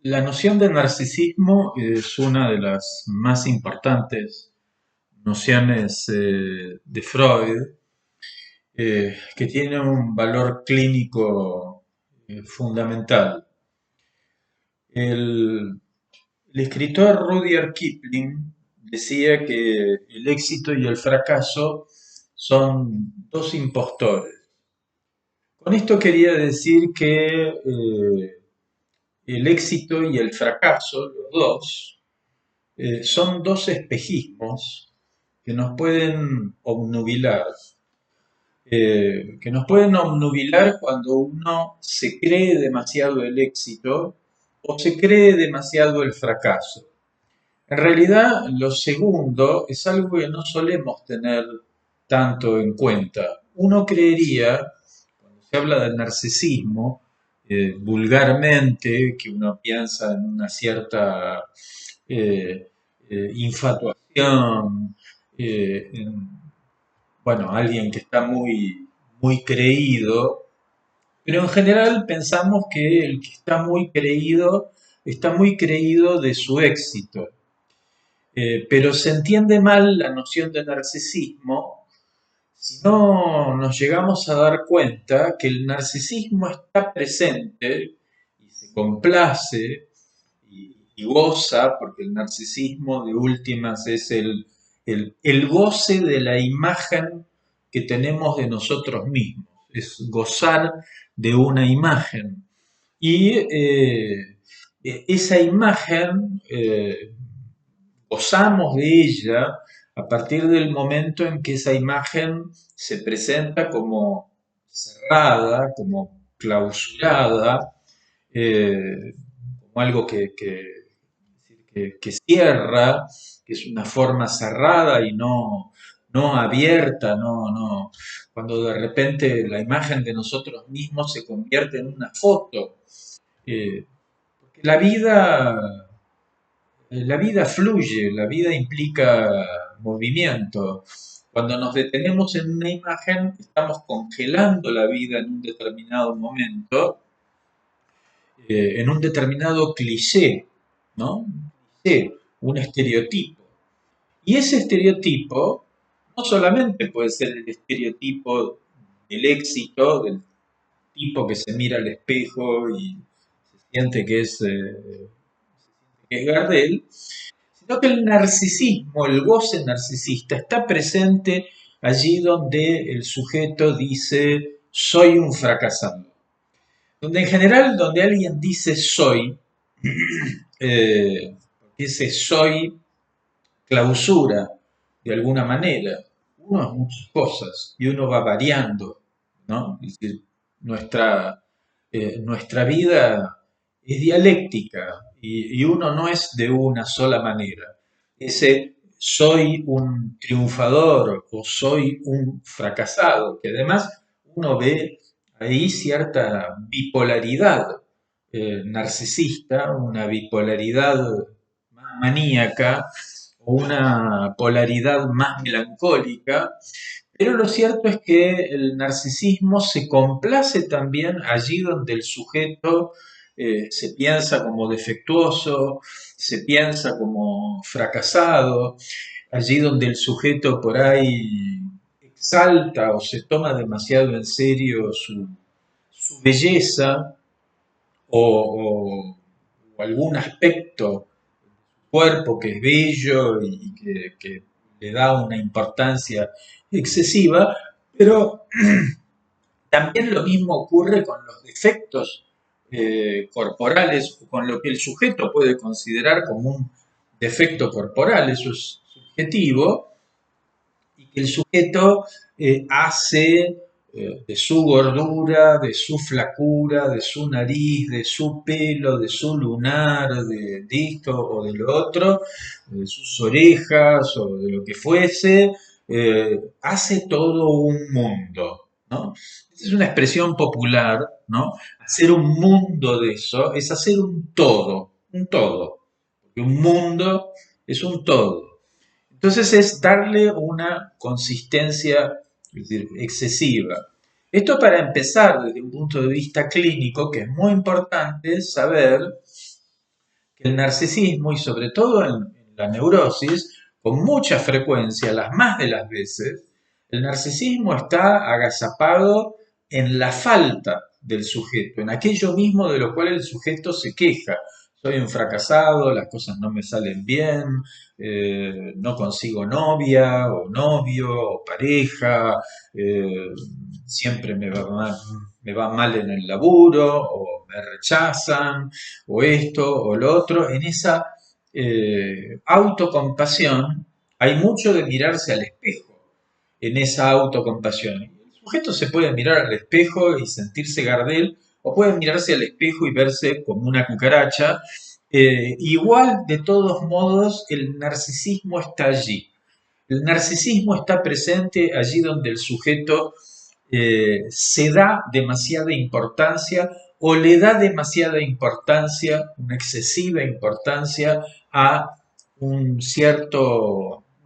La noción de narcisismo es una de las más importantes nociones de Freud, que tiene un valor clínico fundamental. El, el escritor Rudyard Kipling decía que el éxito y el fracaso son dos impostores. Con esto quería decir que el éxito y el fracaso, los dos, son dos espejismos que nos pueden obnubilar, cuando uno se cree demasiado el éxito o se cree demasiado el fracaso. En realidad, lo segundo es algo que no solemos tener tanto en cuenta. Uno creería, cuando se habla del narcisismo, vulgarmente, que uno piensa en una cierta infatuación, bueno, alguien que está muy creído, pero en general pensamos que el que está muy creído de su éxito. Pero se entiende mal la noción de narcisismo si no nos llegamos a dar cuenta que el narcisismo está presente y se complace y goza, porque el narcisismo de últimas es el goce de la imagen que tenemos de nosotros mismos, es gozar de una imagen. Y esa imagen gozamos de ella a partir del momento en que esa imagen se presenta como cerrada, como clausurada, como algo que cierra, que es una forma cerrada y no abierta, cuando de repente la imagen de nosotros mismos se convierte en una foto. Porque la vida fluye, la vida implica movimiento. Cuando nos detenemos en una imagen, estamos congelando la vida en un determinado momento, en un determinado cliché, ¿no? Un cliché, un estereotipo. Y ese estereotipo no solamente puede ser el estereotipo del éxito, del tipo que se mira al espejo y se siente que es Gardel, sino que el narcisismo, el goce narcisista, está presente allí donde el sujeto dice soy un fracasado. Donde en general, donde alguien dice soy, ese soy clausura de alguna manera. Uno es muchas cosas y uno va variando, ¿no? Es decir, nuestra vida es dialéctica y uno no es de una sola manera. Ese soy un triunfador o soy un fracasado, que además uno ve ahí cierta bipolaridad narcisista, una bipolaridad maníaca o una polaridad más melancólica, pero lo cierto es que el narcisismo se complace también allí donde el sujeto se piensa como defectuoso, se piensa como fracasado, allí donde el sujeto por ahí exalta o se toma demasiado en serio su belleza o algún aspecto cuerpo que es bello y que le da una importancia excesiva, pero también lo mismo ocurre con los defectos corporales, con lo que el sujeto puede considerar como un defecto corporal, eso es subjetivo, y que el sujeto hace de su gordura, de su flacura, de su nariz, de su pelo, de su lunar, de esto o de lo otro, de sus orejas o de lo que fuese, hace todo un mundo, ¿no? Esta es una expresión popular, ¿no? Hacer un mundo de eso es hacer un todo, porque un mundo es un todo. Entonces es darle una consistencia, es decir, excesiva. Esto para empezar desde un punto de vista clínico, que es muy importante saber que el narcisismo, y sobre todo en la neurosis, con mucha frecuencia, las más de las veces, el narcisismo está agazapado en la falta del sujeto, en aquello mismo de lo cual el sujeto se queja. Soy un fracasado, las cosas no me salen bien, no consigo novia o novio o pareja, eh, siempre me va mal en el laburo o me rechazan o esto o lo otro. En esa autocompasión hay mucho de mirarse al espejo, en esa autocompasión. El sujeto se puede mirar al espejo y sentirse Gardel, o puede mirarse al espejo y verse como una cucaracha. Igual, de todos modos, el narcisismo está allí. El narcisismo está presente allí donde el sujeto se da demasiada importancia o le da demasiada importancia, una excesiva importancia a una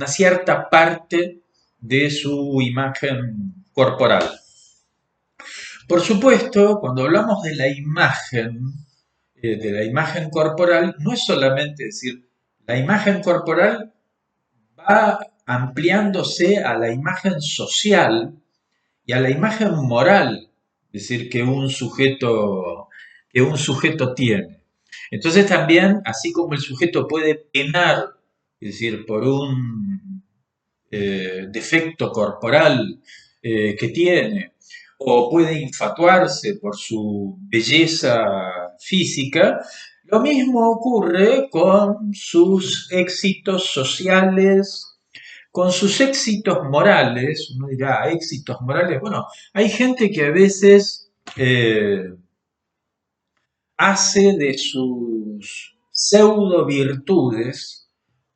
cierta parte de su imagen corporal. Por supuesto, cuando hablamos de la imagen corporal, no es solamente decir, la imagen corporal va ampliándose a la imagen social y a la imagen moral, es decir, que un sujeto tiene. Entonces también, así como el sujeto puede penar, es decir, por un defecto corporal que tiene, o puede infatuarse por su belleza física, lo mismo ocurre con sus éxitos sociales, con sus éxitos morales. Uno dirá, éxitos morales. Bueno, hay gente que a veces hace de sus pseudo virtudes,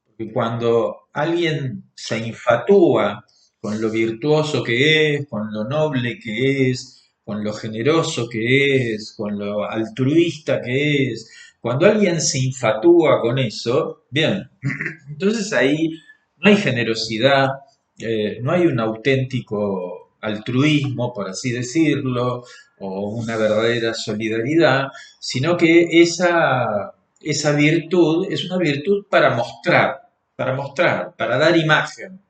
porque cuando alguien se infatúa con lo virtuoso que es, con lo noble que es, con lo generoso que es, con lo altruista que es, cuando alguien se infatúa con eso, bien, entonces ahí no hay generosidad, no hay un auténtico altruismo, por así decirlo, o una verdadera solidaridad, sino que esa virtud es una virtud para mostrar, para dar imagen,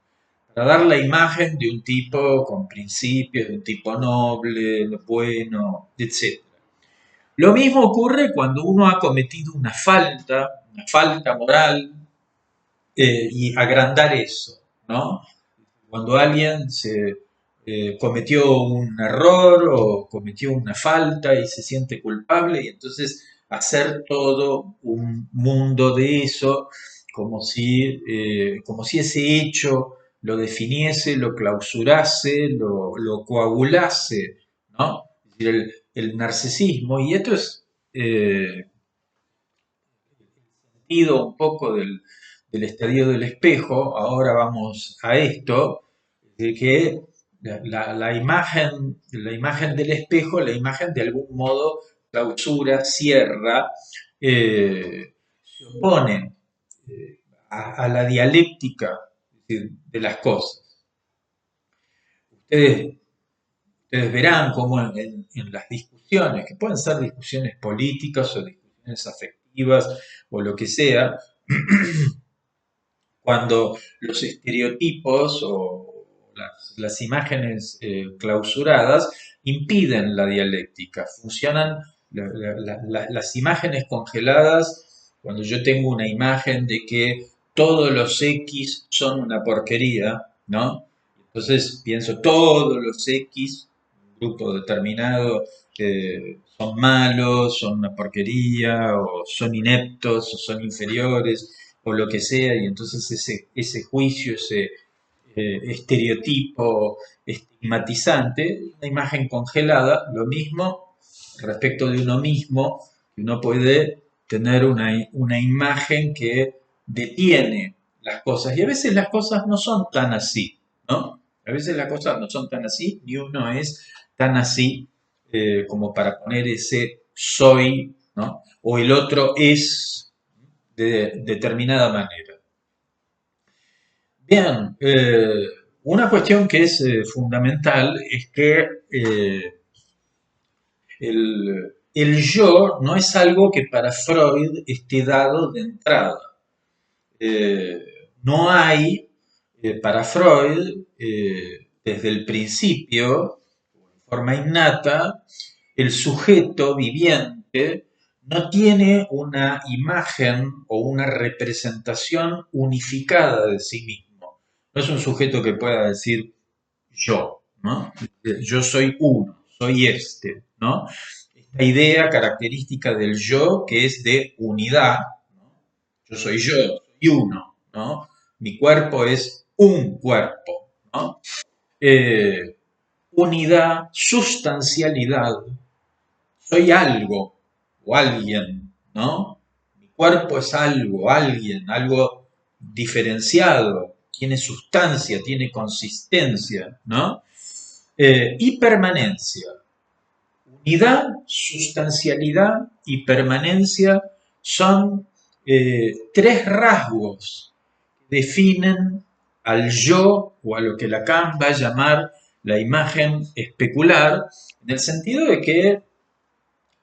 para dar la imagen de un tipo con principios, de un tipo noble, bueno, etc. Lo mismo ocurre cuando uno ha cometido una falta moral, y agrandar eso, ¿no? Cuando alguien cometió un error o cometió una falta y se siente culpable y entonces hacer todo un mundo de eso como si ese hecho lo definiese, lo clausurase, lo coagulase, ¿no? Es decir, el narcisismo, y esto es sentido un poco del estadio del espejo. Ahora vamos a esto, de que la imagen del espejo, la imagen de algún modo clausura, cierra, se opone a la dialéctica, es decir, de las cosas. Ustedes, ustedes verán cómo en las discusiones, que pueden ser discusiones políticas o discusiones afectivas o lo que sea, cuando los estereotipos o las imágenes clausuradas impiden la dialéctica, funcionan las imágenes congeladas. Cuando yo tengo una imagen de que todos los X son una porquería, ¿no? Entonces pienso todos los X, un grupo determinado, son malos, son una porquería, o son ineptos, o son inferiores, o lo que sea, y entonces ese juicio, ese estereotipo estigmatizante, una imagen congelada, lo mismo respecto de uno mismo, que uno puede tener una imagen que detiene las cosas, y a veces las cosas no son tan así, ¿no? A veces las cosas no son tan así, ni uno es tan así como para poner ese soy, ¿no? O el otro es de determinada manera. Bien, una cuestión que es fundamental es que el, el yo no es algo que para Freud esté dado de entrada. No hay, para Freud, desde el principio, de forma innata, el sujeto viviente no tiene una imagen o una representación unificada de sí mismo. No es un sujeto que pueda decir yo, ¿no? Yo soy uno, soy este, ¿no? Esta idea característica del yo que es de unidad, ¿no? Yo, soy uno, ¿no? Mi cuerpo es un cuerpo, ¿no? Eh, unidad, sustancialidad, soy algo o alguien, ¿no? Mi cuerpo es algo, alguien, algo diferenciado, tiene sustancia, tiene consistencia, ¿no? Y permanencia. Unidad, sustancialidad y permanencia son tres rasgos que definen al yo o a lo que Lacan va a llamar la imagen especular, en el sentido de que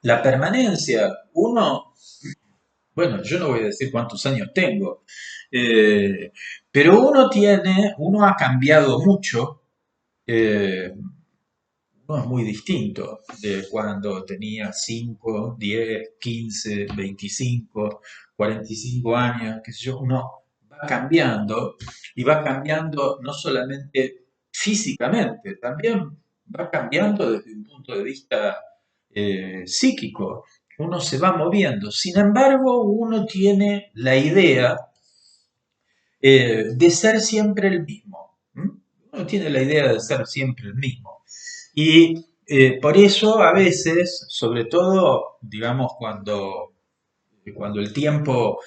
la permanencia, bueno, yo no voy a decir cuántos años tengo, eh, pero uno ha cambiado mucho, eh, uno es muy distinto de cuando tenía 5, 10, 15, 25, 45 años, qué sé yo, uno va cambiando y va cambiando no solamente físicamente, también va cambiando desde un punto de vista psíquico, uno se va moviendo. Sin embargo, uno tiene la idea de ser siempre el mismo. ¿M? Uno tiene la idea de ser siempre el mismo. Y por eso a veces, sobre todo, digamos, cuando el tiempo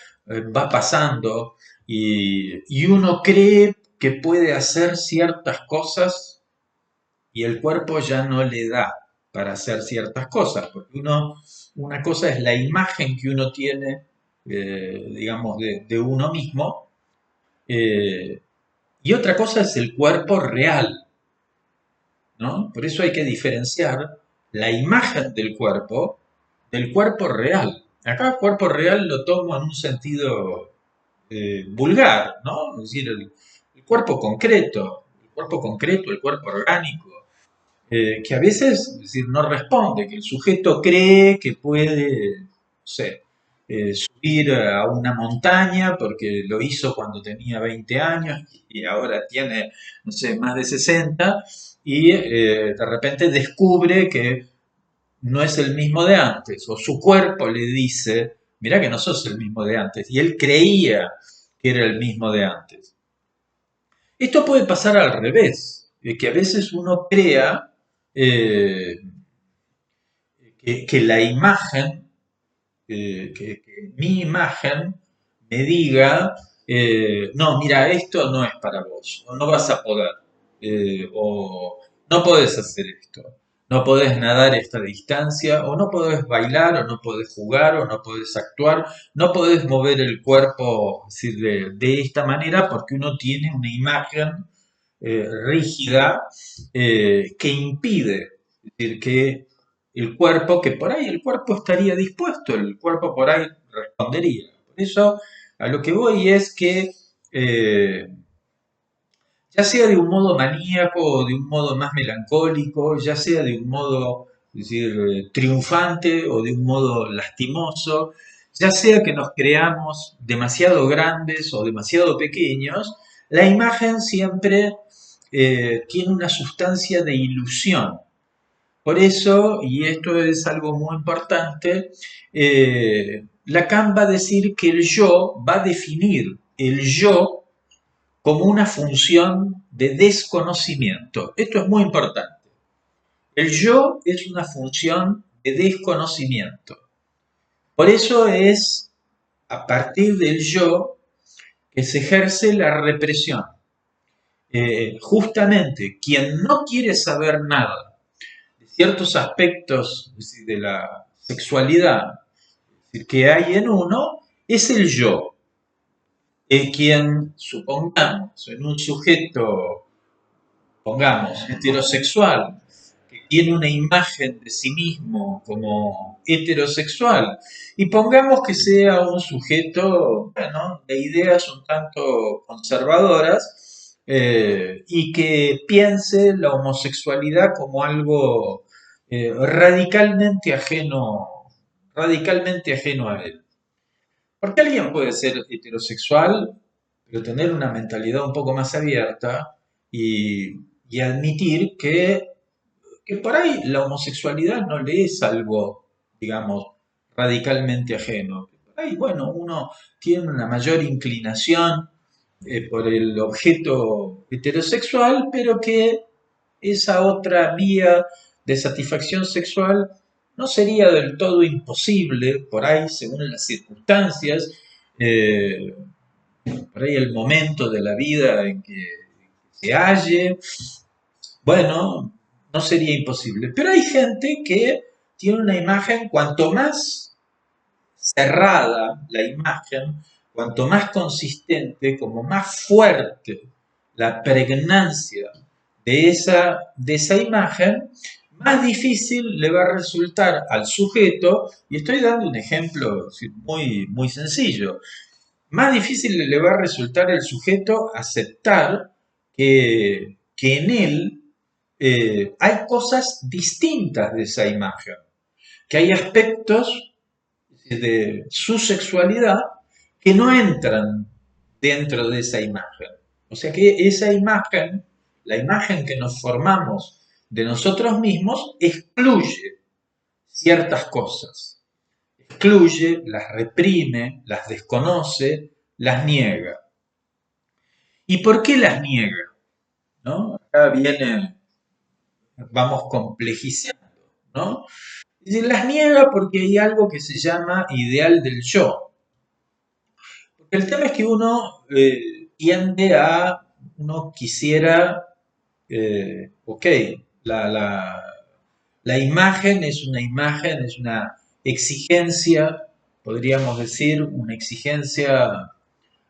va pasando y uno cree que puede hacer ciertas cosas y el cuerpo ya no le da para hacer ciertas cosas, porque una cosa es la imagen que uno tiene, digamos, de uno mismo, eh, y otra cosa es el cuerpo real, ¿no? Por eso hay que diferenciar la imagen del cuerpo real. Acá cuerpo real lo tomo en un sentido vulgar, ¿no? Es decir, el cuerpo concreto, el cuerpo orgánico, que a veces, es decir, no responde, que el sujeto cree que puede, no sé, subir a una montaña porque lo hizo cuando tenía 20 años y ahora tiene, no sé, más de 60 y de repente descubre que no es el mismo de antes o su cuerpo le dice, mira que no sos el mismo de antes y él creía que era el mismo de antes. Esto puede pasar al revés, que a veces uno crea eh, que la imagen, que mi imagen me diga, no, mira, esto no es para vos, o no vas a poder, o no podés hacer esto, no podés nadar esta distancia, o no podés bailar, o no podés jugar, o no podés actuar, no podés mover el cuerpo, es decir, de esta manera, porque uno tiene una imagen rígida que impide, es decir, que el cuerpo, que por ahí el cuerpo estaría dispuesto, el cuerpo por ahí respondería. Por eso a lo que voy es que ya sea de un modo maníaco o de un modo más melancólico, ya sea de un modo, es decir, triunfante o de un modo lastimoso, ya sea que nos creamos demasiado grandes o demasiado pequeños, la imagen siempre tiene una sustancia de ilusión. Por eso, y esto es algo muy importante, Lacan va a decir que el yo va a definir el yo como una función de desconocimiento. Esto es muy importante. El yo es una función de desconocimiento. Por eso es a partir del yo que se ejerce la represión. Justamente quien no quiere saber nada de ciertos aspectos de la sexualidad que hay en uno es el yo. Quien, supongamos, en un sujeto, pongamos, heterosexual, tiene una imagen de sí mismo como heterosexual y pongamos que sea un sujeto, bueno, de ideas un tanto conservadoras y que piense la homosexualidad como algo radicalmente ajeno a él. Porque alguien puede ser heterosexual, pero tener una mentalidad un poco más abierta y admitir que por ahí la homosexualidad no le es algo, digamos, radicalmente ajeno. Por ahí, bueno, uno tiene una mayor inclinación por el objeto heterosexual, pero que esa otra vía de satisfacción sexual no sería del todo imposible, por ahí, según las circunstancias, eh, por ahí el momento de la vida en que se halle, bueno, no sería imposible. Pero hay gente que tiene una imagen, cuanto más cerrada la imagen, cuanto más consistente, como más fuerte la pregnancia de esa imagen, más difícil le va a resultar al sujeto, y estoy dando un ejemplo muy, muy sencillo, más difícil le va a resultar al sujeto aceptar que en él hay cosas distintas de esa imagen, que hay aspectos de su sexualidad que no entran dentro de esa imagen. O sea que esa imagen, la imagen que nos formamos de nosotros mismos, excluye ciertas cosas. Excluye, las reprime, las desconoce, las niega. ¿Y por qué las niega? ¿No? Acá viene, vamos complejizando, ¿no? Es decir, las niega porque hay algo que se llama ideal del yo. Porque el tema es que uno tiende a, uno quisiera, ok, la, la, la imagen es una imagen, es una exigencia, podríamos decir, una exigencia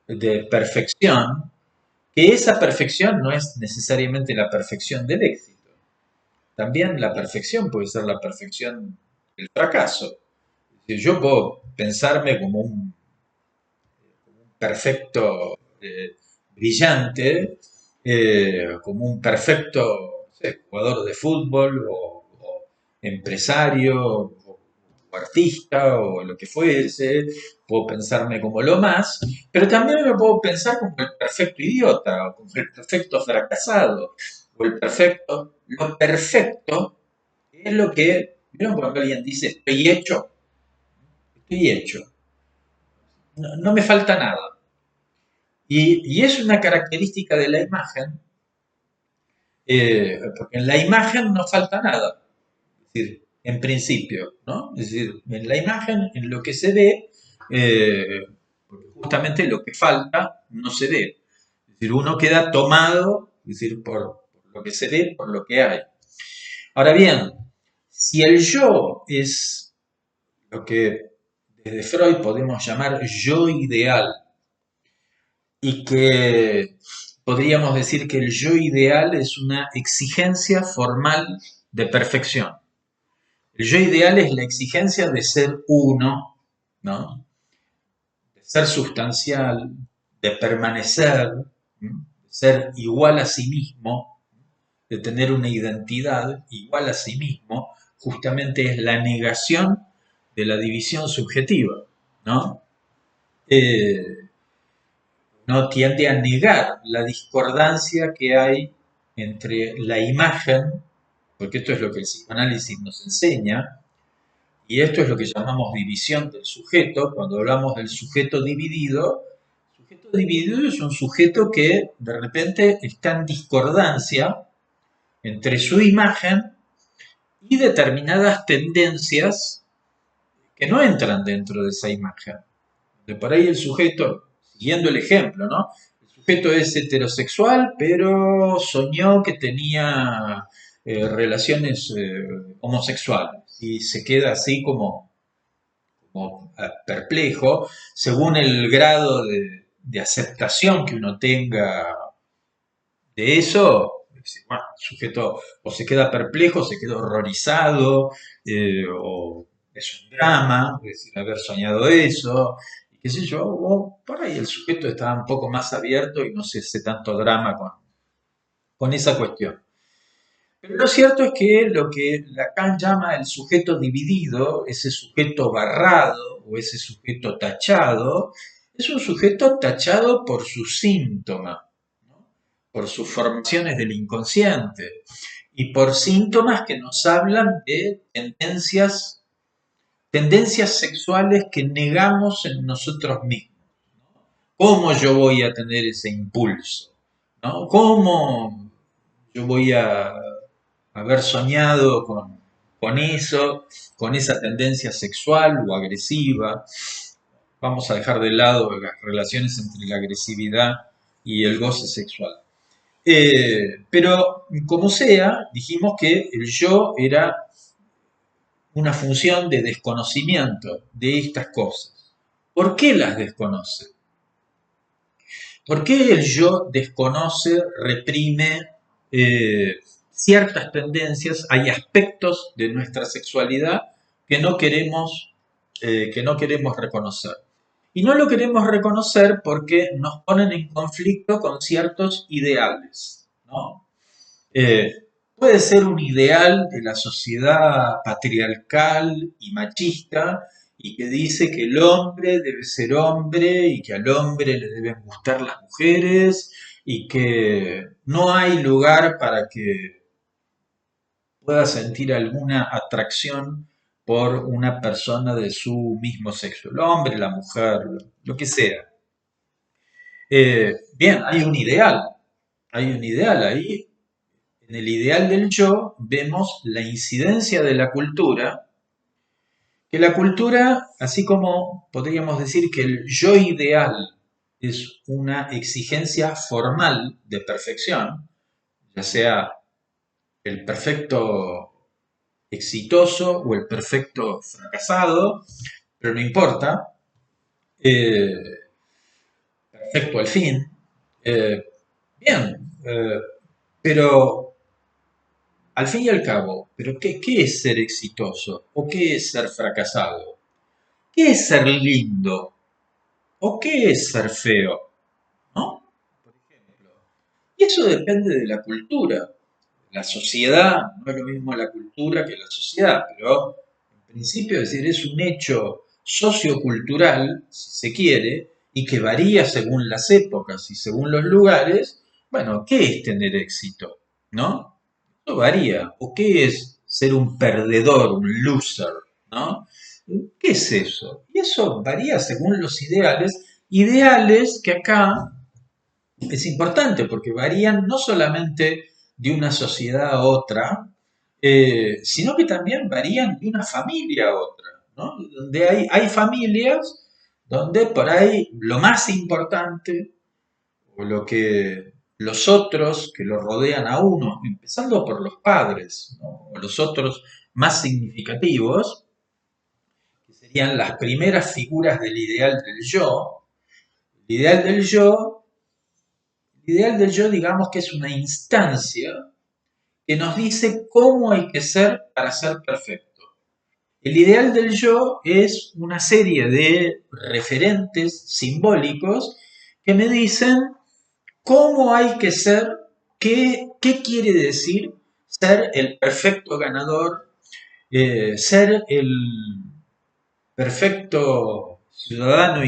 de perfección, que esa perfección no es necesariamente la perfección del éxito. También la perfección puede ser la perfección del fracaso. Yo puedo pensarme como un perfecto brillante, como un perfecto no sé, jugador de fútbol o empresario o artista o lo que fuese, puedo pensarme como lo más, pero también me puedo pensar como el perfecto idiota o como el perfecto fracasado o el perfecto, lo perfecto es lo que, ¿vieron cuando alguien dice estoy hecho, no, no me falta nada. Y es una característica de la imagen, porque en la imagen no falta nada, es decir, en principio, ¿no? Es decir, en la imagen, en lo que se ve, porque justamente lo que falta no se ve. Es decir, uno queda tomado, es decir, por lo que se ve, por lo que hay. Ahora bien, si el yo es lo que desde Freud podemos llamar yo ideal, y que podríamos decir que el yo ideal es una exigencia formal de perfección. El yo ideal es la exigencia de ser uno, ¿no? De ser sustancial, de permanecer, de ser igual a sí mismo, de tener una identidad igual a sí mismo, justamente es la negación de la división subjetiva, ¿no? Eh, no tiende a negar la discordancia que hay entre la imagen, porque esto es lo que el psicoanálisis nos enseña, y esto es lo que llamamos división del sujeto. Cuando hablamos del sujeto dividido es un sujeto que de repente está en discordancia entre su imagen y determinadas tendencias que no entran dentro de esa imagen. De por ahí el sujeto, siguiendo el ejemplo, ¿no? El sujeto es heterosexual, pero soñó que tenía relaciones homosexuales y se queda así como perplejo, según el grado de aceptación que uno tenga de eso, Es decir, bueno, el sujeto o se queda perplejo, se queda horrorizado, o es un drama, es decir, haber soñado eso, y qué sé yo, o por ahí el sujeto está un poco más abierto y no se hace tanto drama con esa cuestión. Pero lo cierto es que lo que Lacan llama el sujeto dividido, ese sujeto barrado o ese sujeto tachado, es un sujeto tachado por sus síntomas, ¿no? Por sus formaciones del inconsciente y por síntomas que nos hablan de tendencias sexuales que negamos en nosotros mismos. ¿Cómo yo voy a tener ese impulso? ¿No? ¿Cómo yo voy a haber soñado con eso, con esa tendencia sexual o agresiva? Vamos a dejar de lado las relaciones entre la agresividad y el goce sexual. Pero como sea, dijimos que el yo era una función de desconocimiento de estas cosas. ¿Por qué las desconoce? ¿Por qué el yo desconoce, reprime ciertas tendencias? Hay aspectos de nuestra sexualidad que no queremos reconocer. Y no lo queremos reconocer porque nos ponen en conflicto con ciertos ideales, ¿no? Eh, Puede ser un ideal de la sociedad patriarcal y machista y que dice que el hombre debe ser hombre y que al hombre le deben gustar las mujeres y que no hay lugar para que pueda sentir alguna atracción por una persona de su mismo sexo, el hombre, la mujer, lo que sea. Bien, hay un ideal ahí. En el ideal del yo vemos la incidencia de la cultura, que la cultura, así como podríamos decir que el yo ideal es una exigencia formal de perfección, ya sea el perfecto exitoso o el perfecto fracasado, pero no importa, eh, perfecto al fin. Eh, Bien, pero al fin y al cabo, ¿pero qué es ser exitoso? ¿O qué es ser fracasado? ¿Qué es ser lindo? ¿O qué es ser feo? ¿No? Por ejemplo. Y eso depende de la cultura. La sociedad, no es lo mismo la cultura que la sociedad, pero en principio es decir, es un hecho sociocultural, si se quiere, y que varía según las épocas y según los lugares. Bueno, ¿qué es tener éxito? ¿No? Eso varía. ¿O qué es ser un perdedor, un loser? ¿No? ¿Qué es eso? Y eso varía según los ideales, ideales que acá es importante porque varían no solamente de una sociedad a otra, sino que también varían de una familia a otra, ¿no? Donde hay familias donde por ahí lo más importante o lo que los otros que lo rodean a uno, empezando por los padres, ¿no? O los otros más significativos, que serían las primeras figuras del ideal del yo, el ideal del yo, el ideal del yo digamos que es una instancia que nos dice cómo hay que ser para ser perfecto. El ideal del yo es una serie de referentes simbólicos que me dicen cómo hay que ser, qué quiere decir ser el perfecto ganador, ser el perfecto ciudadano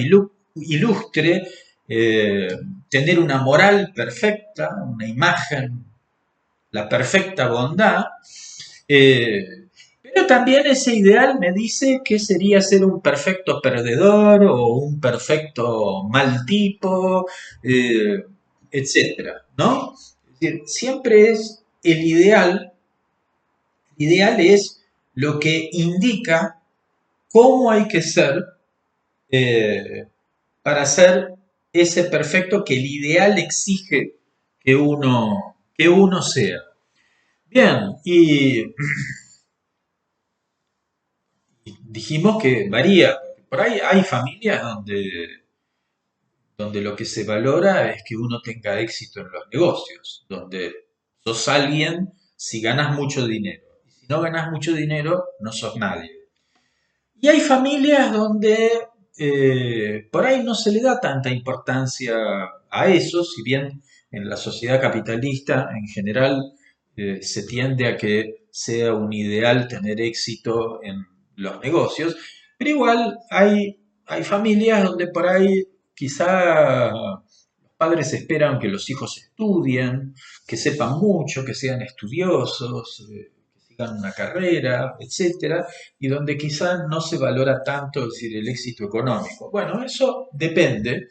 ilustre, eh, tener una moral perfecta, una imagen, la perfecta bondad, eh, pero también ese ideal me dice que sería ser un perfecto perdedor o un perfecto mal tipo, eh, etcétera, ¿no? Es decir, siempre es el ideal es lo que indica cómo hay que ser eh, para ser ese perfecto que el ideal exige que uno sea. Bien, y dijimos que varía. Por ahí hay familias donde lo que se valora es que uno tenga éxito en los negocios, donde Sos alguien si ganas mucho dinero. Y si no ganas mucho dinero, no sos nadie. Y hay familias donde por ahí no se le da tanta importancia a eso, si bien en la sociedad capitalista en general se tiende a que sea un ideal tener éxito en los negocios, pero igual hay familias donde por ahí quizá los padres esperan que los hijos estudien, que sepan mucho, que sean estudiosos, que sigan una carrera, etcétera, y donde quizás no se valora tanto, es decir, el éxito económico. Bueno, eso depende.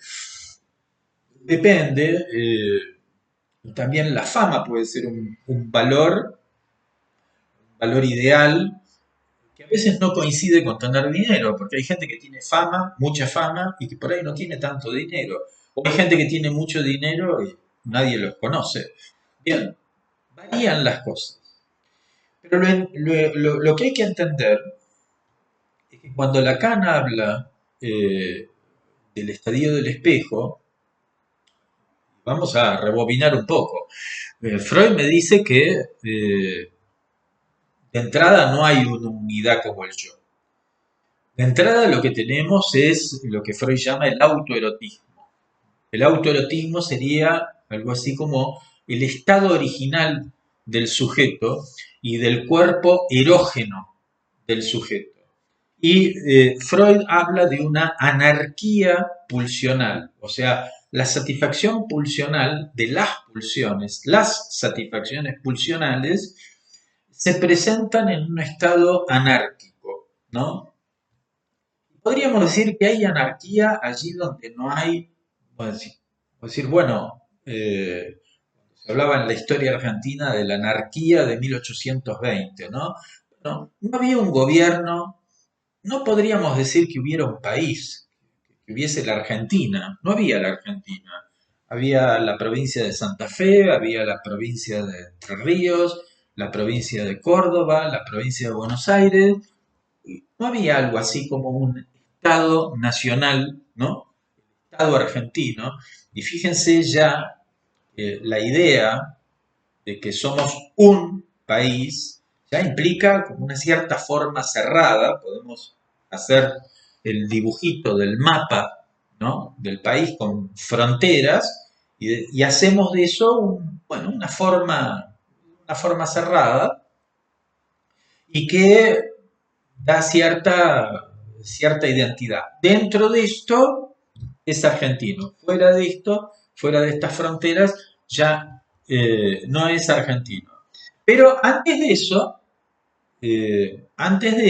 También la fama puede ser un valor ideal que a veces no coincide con tener dinero, porque hay gente que tiene fama, mucha fama, y que por ahí no tiene tanto dinero. O hay gente que tiene mucho dinero y nadie los conoce. Bien, varían las cosas. Pero lo que hay que entender es que cuando Lacan habla del estadio del espejo, vamos a rebobinar un poco. Freud me dice que de entrada no hay una unidad como el yo. De entrada lo que tenemos es lo que Freud llama el autoerotismo. El autoerotismo sería algo así como el estado original del sujeto y del cuerpo erógeno del sujeto. Y Freud habla de una anarquía pulsional, o sea, la satisfacción pulsional de las pulsiones, las satisfacciones pulsionales se presentan en un estado anárquico, ¿no? Podríamos decir que hay anarquía allí donde no hay, bueno, se hablaba en la historia argentina de la anarquía de 1820, ¿no? No había un gobierno, no podríamos decir que hubiera un país, que hubiese la Argentina, no había la Argentina. Había la provincia de Santa Fe, había la provincia de Entre Ríos, la provincia de Córdoba, la provincia de Buenos Aires. No había algo así como un Estado nacional, ¿no? Estado argentino. Y fíjense ya la idea de que somos un país ya implica como una cierta forma cerrada, podemos hacer el dibujito del mapa, ¿no? Del país con fronteras y hacemos de eso bueno, una forma cerrada y que da cierta identidad. Dentro de esto es argentino, fuera de esto, fuera de estas fronteras, ya no es argentino. Pero antes de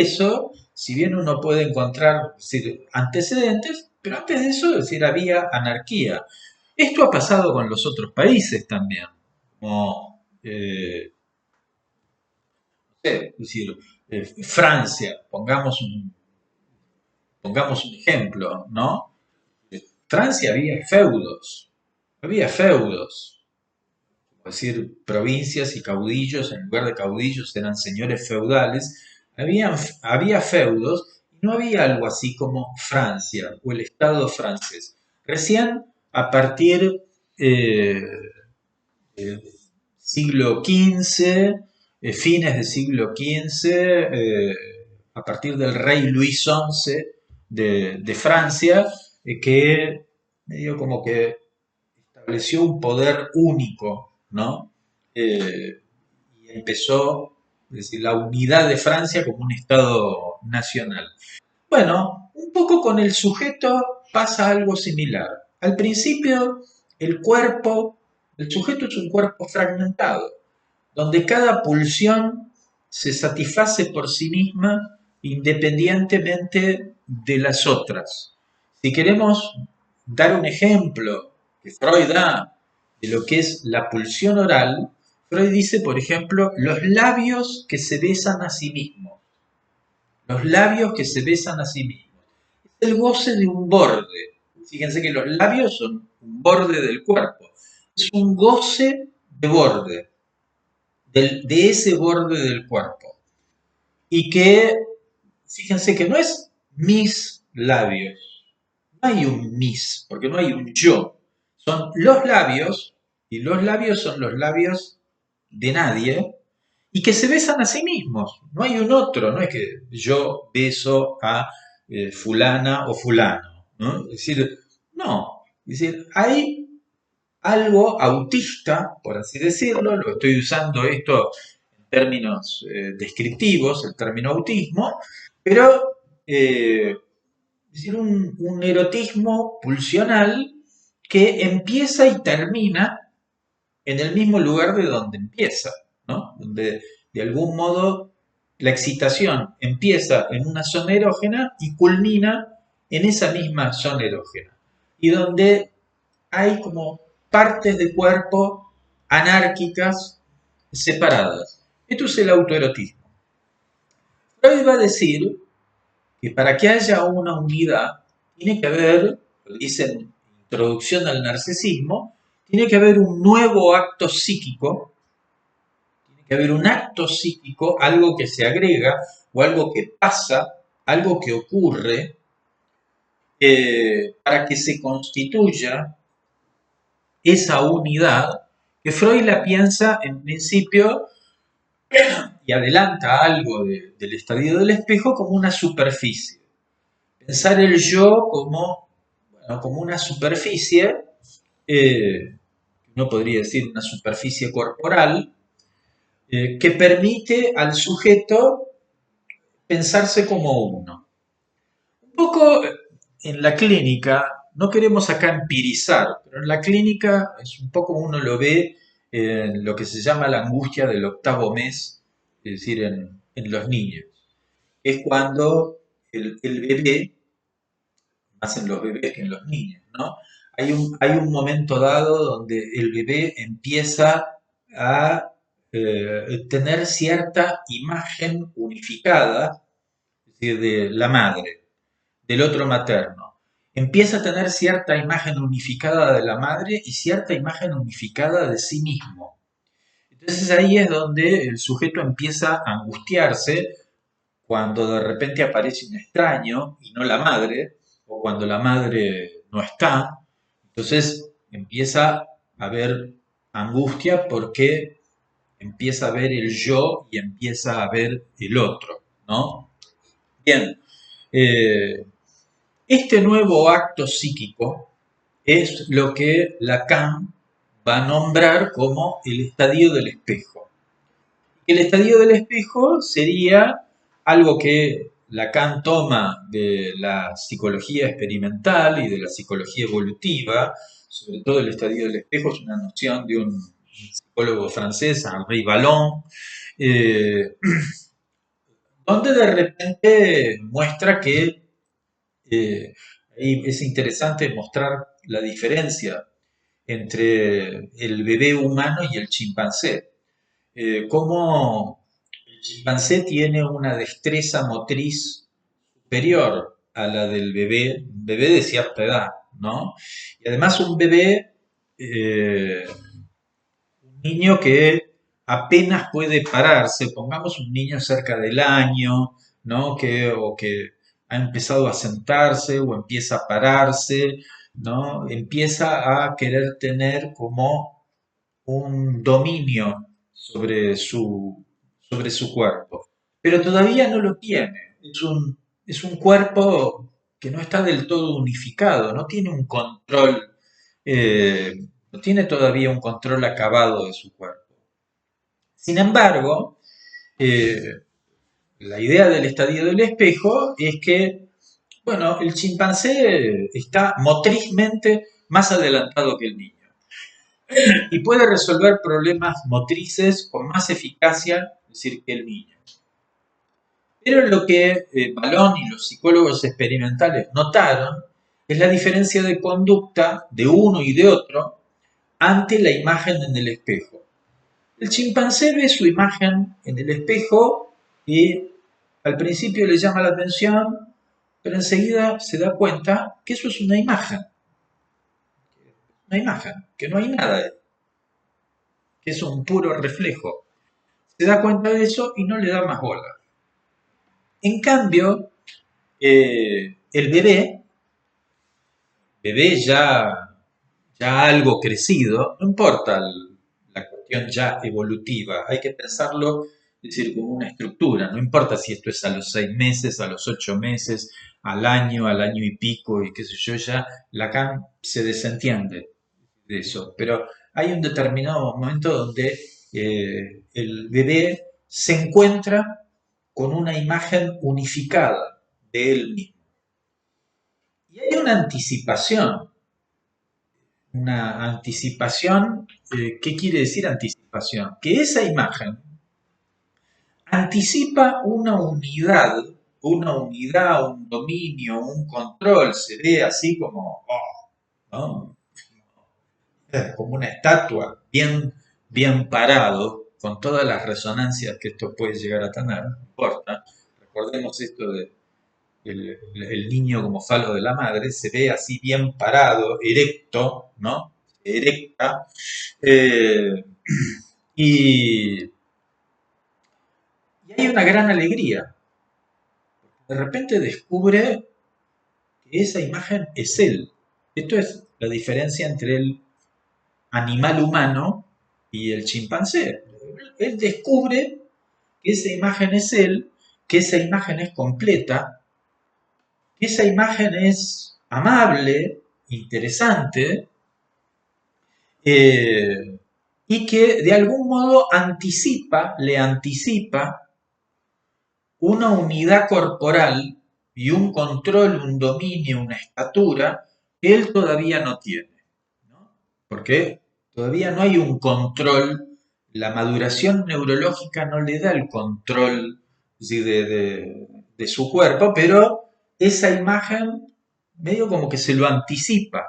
eso, si bien uno puede encontrar antecedentes, pero antes de eso, es decir, había anarquía. Esto ha pasado con los otros países también, como, es decir, Francia, pongamos un ejemplo, ¿no? Francia había feudos, es decir, provincias y caudillos, en lugar de caudillos eran señores feudales, había feudos y no había algo así como Francia o el Estado francés. Recién a partir eh, del siglo XV, fines del siglo XV, a partir del rey Luis XI de Francia, que medio como que estableció un poder único, ¿no? Y empezó, es decir, la unidad de Francia como un Estado nacional. Bueno, un poco con el sujeto pasa algo similar. Al principio, el sujeto es un cuerpo fragmentado, donde cada pulsión se satisface por sí misma independientemente de las otras. Si queremos dar un ejemplo que Freud da de lo que es la pulsión oral, Freud dice, por ejemplo, los labios que se besan a sí mismos. Los labios que se besan a sí mismos. Es el goce de un borde. Fíjense que los labios son un borde del cuerpo. Es un goce de borde, de ese borde del cuerpo. Y que, fíjense que no es mis labios. No hay un mis, porque no hay un yo. Son los labios, y los labios son los labios de nadie y que se besan a sí mismos. No hay un otro, no es que yo beso a fulana o fulano, ¿no? Es decir, no, es decir, hay algo autista, por así decirlo, lo estoy usando esto en términos descriptivos, el término autismo, pero es decir, un erotismo pulsional que empieza y termina en el mismo lugar de donde empieza, ¿no? Donde de algún modo la excitación empieza en una zona erógena y culmina en esa misma zona erógena. Y donde hay como partes de cuerpo anárquicas separadas. Esto es el autoerotismo. Freud va a decir que para que haya una unidad tiene que haber, lo dice en Introducción al Narcisismo, tiene que haber un nuevo acto psíquico, tiene que haber un acto psíquico, algo que se agrega o algo que pasa, algo que ocurre, para que se constituya esa unidad que Freud la piensa en principio y adelanta algo del estadio del espejo como una superficie. Pensar el yo como, bueno, como una superficie, uno podría decir una superficie corporal, que permite al sujeto pensarse como uno. Un poco en la clínica, no queremos acá empirizar, pero en la clínica es un poco uno lo ve en lo que se llama la angustia del octavo mes, es decir, en los niños. Es cuando el bebé, más en los bebés que en los niños, ¿no? Hay un momento dado donde el bebé empieza a tener cierta imagen unificada, es decir, de la madre, del otro materno. Empieza a tener cierta imagen unificada de la madre y cierta imagen unificada de sí mismo. Entonces ahí es donde el sujeto empieza a angustiarse cuando de repente aparece un extraño y no la madre, o cuando la madre no está. Entonces empieza a haber angustia porque empieza a ver el yo y empieza a ver el otro, ¿no? Bien, eh, este nuevo acto psíquico es lo que Lacan va a nombrar como el estadio del espejo. El estadio del espejo sería algo que Lacan toma de la psicología experimental y de la psicología evolutiva, sobre todo el estadio del espejo es una noción de un psicólogo francés, Henri Vallon, eh, donde de repente muestra que es interesante mostrar la diferencia entre el bebé humano y el chimpancé. Cómo el chimpancé tiene una destreza motriz superior a la del bebé, un bebé de cierta edad, ¿no? Y además un bebé, un niño que apenas puede pararse, pongamos un niño cerca del año, ¿no? O que ha empezado a sentarse o empieza a pararse, ¿no? Empieza a querer tener como un dominio sobre su cuerpo, pero todavía no lo tiene. Es un cuerpo que no está del todo unificado, no tiene un control, eh, no tiene todavía un control acabado de su cuerpo. Sin embargo, eh, la idea del estadio del espejo es que, bueno, el chimpancé está motrizmente más adelantado que el niño y puede resolver problemas motrices con más eficacia, es decir, que el niño. Pero lo que Balón y los psicólogos experimentales notaron es la diferencia de conducta de uno y de otro ante la imagen en el espejo. El chimpancé ve su imagen en el espejo y al principio le llama la atención, pero enseguida se da cuenta que eso es una imagen, que no hay nada, que es un puro reflejo. Se da cuenta de eso y no le da más bola. En cambio, el bebé ya algo crecido, no importa la cuestión ya evolutiva. Hay que pensarlo, es decir, como una estructura. No importa si esto es a los 6 meses, a los 8 meses, al año y pico, y qué sé yo, ya Lacan se desentiende de eso. Pero hay un determinado momento donde el bebé se encuentra con una imagen unificada de él mismo. Y hay una anticipación, ¿qué quiere decir anticipación? Que esa imagen anticipa un dominio, un control, se ve así como, oh, ¿no? Como una estatua, bien parado, con todas las resonancias que esto puede llegar a tener, no importa. Recordemos esto de el niño como falo de la madre, se ve así bien parado, erecto, ¿no? Erecta. eh, y, y hay una gran alegría. De repente descubre que esa imagen es él. Esto es la diferencia entre el animal humano y el chimpancé. Él descubre que esa imagen es él, que esa imagen es completa, que esa imagen es amable, interesante, eh, y que de algún modo le anticipa una unidad corporal y un control, un dominio, una estatura que él todavía no tiene, ¿no? Porque todavía no hay un control, la maduración neurológica no le da el control ¿sí? de su cuerpo, pero esa imagen medio como que se lo anticipa.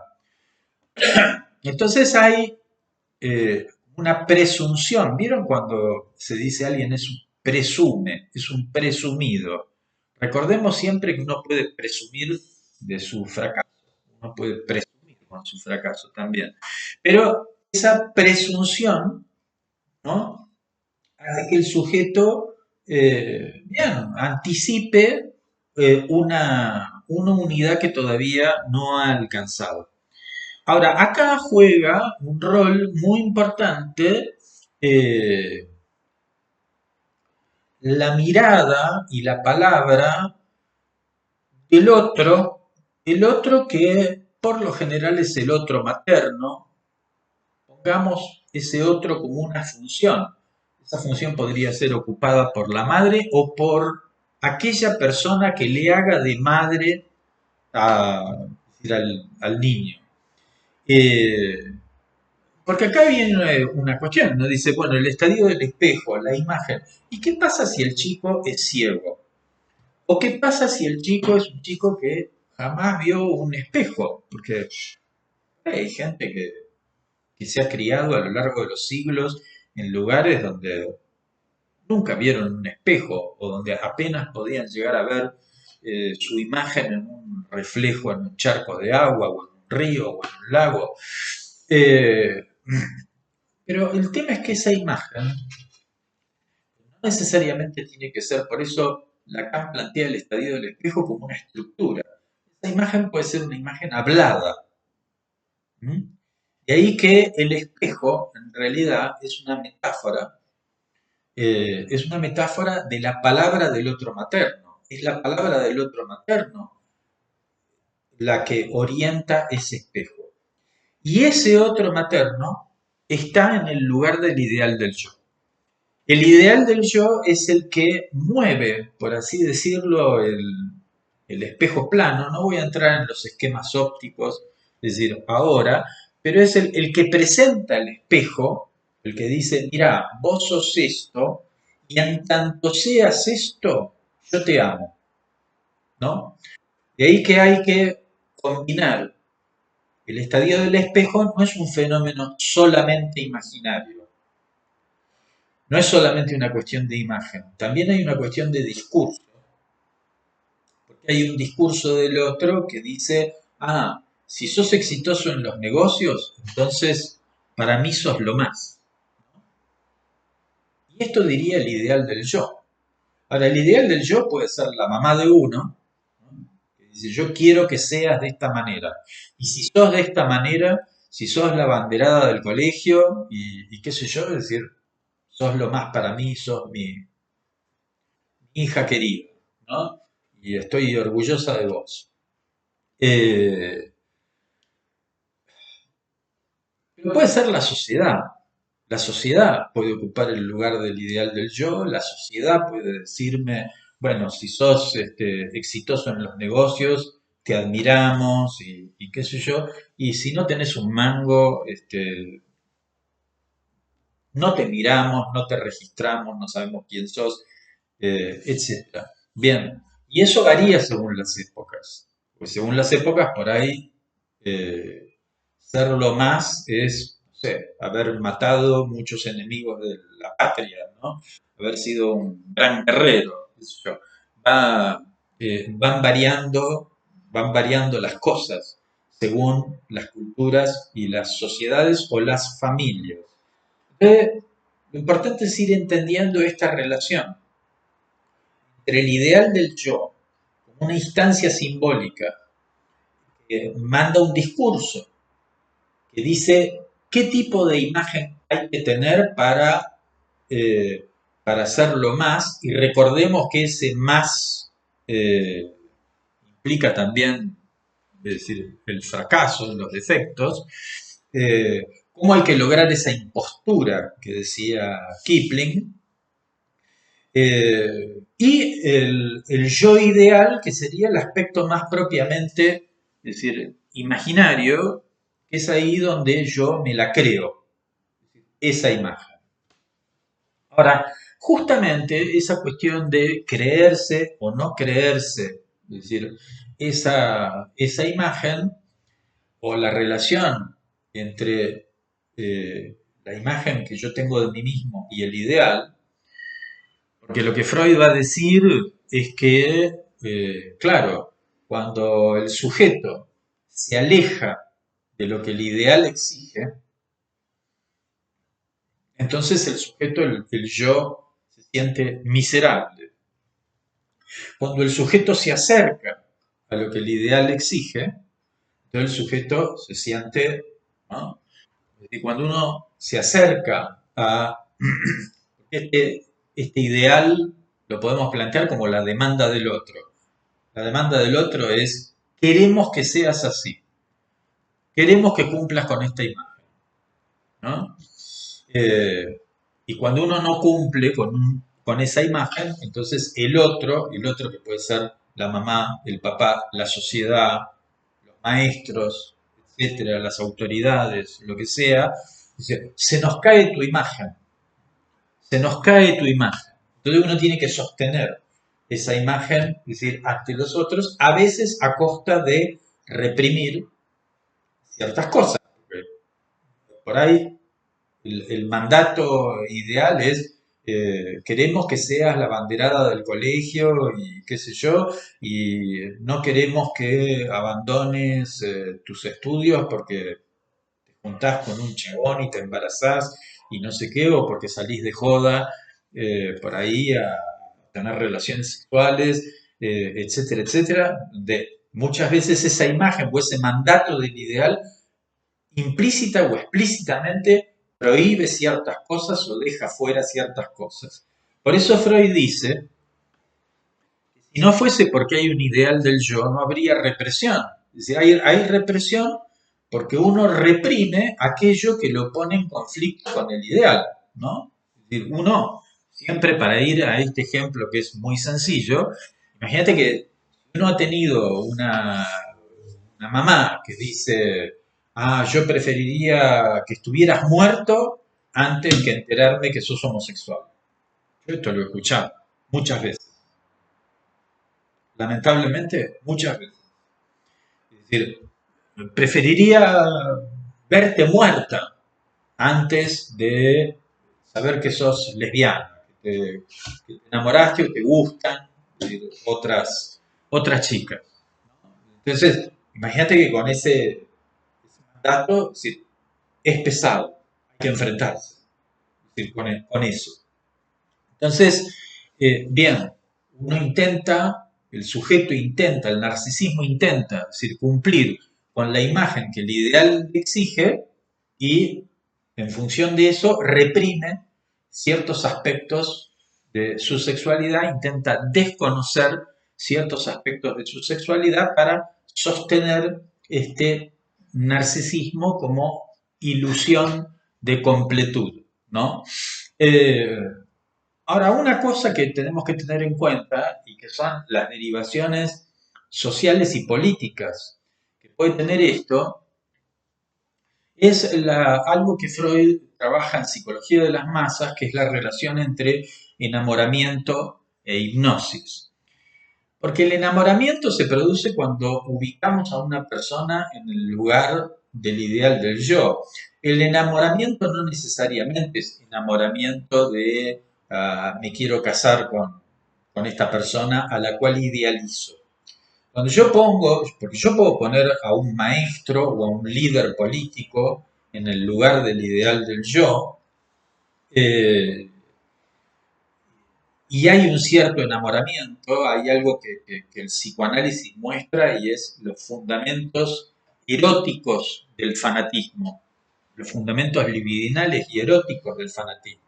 Entonces hay una presunción. ¿Vieron cuando se dice alguien es un presume, es un presumido? Recordemos siempre que uno puede presumir de su fracaso, uno puede presumir con su fracaso también. Pero esa presunción, ¿no? Hace que el sujeto, bien, anticipe una unidad que todavía no ha alcanzado. Ahora, acá juega un rol muy importante eh, la mirada y la palabra del otro, el otro que por lo general es el otro materno, pongamos ese otro como una función. Esa función podría ser ocupada por la madre o por aquella persona que le haga de madre al niño. Eh, Porque acá viene una cuestión, ¿no? Dice, bueno, el estadio del espejo, la imagen. ¿Y qué pasa si el chico es ciego? ¿O qué pasa si el chico es un chico que jamás vio un espejo? Porque hay gente que se ha criado a lo largo de los siglos en lugares donde nunca vieron un espejo o donde apenas podían llegar a ver su imagen en un reflejo en un charco de agua o en un río o en un lago. Eh, pero el tema es que esa imagen no necesariamente tiene que ser, por eso Lacan plantea el estadio del espejo como una estructura. Esa imagen puede ser una imagen hablada. ¿Mm? De ahí que el espejo en realidad es una metáfora de la palabra del otro materno. Es la palabra del otro materno la que orienta ese espejo. Y ese otro materno está en el lugar del ideal del yo. El ideal del yo es el que mueve, por así decirlo, el espejo plano. No voy a entrar en los esquemas ópticos, es decir, ahora, pero es el que presenta el espejo, el que dice, mira, vos sos esto, y en tanto seas esto, yo te amo, ¿no? De ahí que hay que combinar. El estadio del espejo no es un fenómeno solamente imaginario. No es solamente una cuestión de imagen, también hay una cuestión de discurso. Porque hay un discurso del otro que dice, si sos exitoso en los negocios, entonces para mí sos lo más. Y esto diría el ideal del yo. Ahora, el ideal del yo puede ser la mamá de uno, ¿no? Que dice, yo quiero que seas de esta manera. Y si sos de esta manera, si sos la banderada del colegio y qué sé yo, es decir, sos lo más para mí, sos mi hija querida, ¿no? Y estoy orgullosa de vos. Eh, pero puede ser la sociedad. La sociedad puede ocupar el lugar del ideal del yo, la sociedad puede decirme, bueno, si sos exitoso en los negocios, te admiramos y qué sé yo, y si no tenés un mango, no te miramos, no te registramos, no sabemos quién sos, etcétera. Bien, y eso varía según las épocas. Pues según las épocas, por ahí, eh, serlo más es, no sé, haber matado muchos enemigos de la patria, ¿no? Haber sido un gran guerrero, qué sé yo. Va, van variando las cosas según las culturas y las sociedades o las familias. Lo importante es ir entendiendo esta relación entre el ideal del yo, como una instancia simbólica que manda un discurso que dice qué tipo de imagen hay que tener eh, para hacerlo más, y recordemos que ese más eh, implica también, es decir, el fracaso, los defectos, cómo hay que lograr esa impostura que decía Kipling, y el yo ideal, que sería el aspecto más propiamente, es decir, imaginario, que es ahí donde yo me la creo, esa imagen. Ahora, justamente esa cuestión de creerse o no creerse, es decir, esa imagen o la relación entre la imagen que yo tengo de mí mismo y el ideal, porque lo que Freud va a decir es que, claro, cuando el sujeto se aleja de lo que el ideal exige, entonces el sujeto, el yo, se siente miserable. Cuando el sujeto se acerca a lo que el ideal exige, entonces el sujeto se siente, ¿no? Y cuando uno se acerca a este ideal, lo podemos plantear como la demanda del otro. La demanda del otro es, queremos que seas así, queremos que cumplas con esta imagen, ¿no? Y cuando uno no cumple con esa imagen, entonces el otro que puede ser la mamá, el papá, la sociedad, los maestros, etcétera, las autoridades, lo que sea, dice, se nos cae tu imagen, se nos cae tu imagen. Entonces uno tiene que sostener esa imagen, es decir, ante los otros, a veces a costa de reprimir ciertas cosas. Porque por ahí el mandato ideal es, queremos que seas la banderada del colegio y qué sé yo, y no queremos que abandones tus estudios porque te juntás con un chabón y te embarazás y no sé qué, o porque salís de joda por ahí a tener relaciones sexuales, etcétera, etcétera, de muchas veces esa imagen o ese mandato del ideal implícita o explícitamente prohíbe ciertas cosas o deja fuera ciertas cosas. Por eso Freud dice que si no fuese porque hay un ideal del yo, no habría represión. Es decir, hay represión porque uno reprime aquello que lo pone en conflicto con el ideal, ¿no? Es decir, uno, siempre para ir a este ejemplo que es muy sencillo, imagínate que uno ha tenido una mamá que dice, ah, yo preferiría que estuvieras muerto antes que enterarme que sos homosexual. Yo esto lo he escuchado muchas veces, lamentablemente muchas veces. Es decir, preferiría verte muerta antes de saber que sos lesbiana, que te enamoraste o te gustan otras chicas. Entonces, imagínate que con ese mandato, es pesado, hay que enfrentarse con eso. Entonces, bien, uno intenta, el sujeto intenta, el narcisismo intenta, es decir, cumplir con la imagen que el ideal exige y en función de eso reprime ciertos aspectos de su sexualidad, intenta desconocer ciertos aspectos de su sexualidad para sostener este narcisismo como ilusión de completud, ¿no? Eh, Ahora, una cosa que tenemos que tener en cuenta y que son las derivaciones sociales y políticas que puede tener esto es algo que Freud trabaja en psicología de las masas, que es la relación entre enamoramiento e hipnosis. Porque el enamoramiento se produce cuando ubicamos a una persona en el lugar del ideal del yo. El enamoramiento no necesariamente es enamoramiento de me quiero casar con esta persona a la cual idealizo. Cuando yo pongo, porque yo puedo poner a un maestro o a un líder político en el lugar del ideal del yo, eh, y hay un cierto enamoramiento, hay algo que el psicoanálisis muestra y es los fundamentos eróticos del fanatismo, los fundamentos libidinales y eróticos del fanatismo.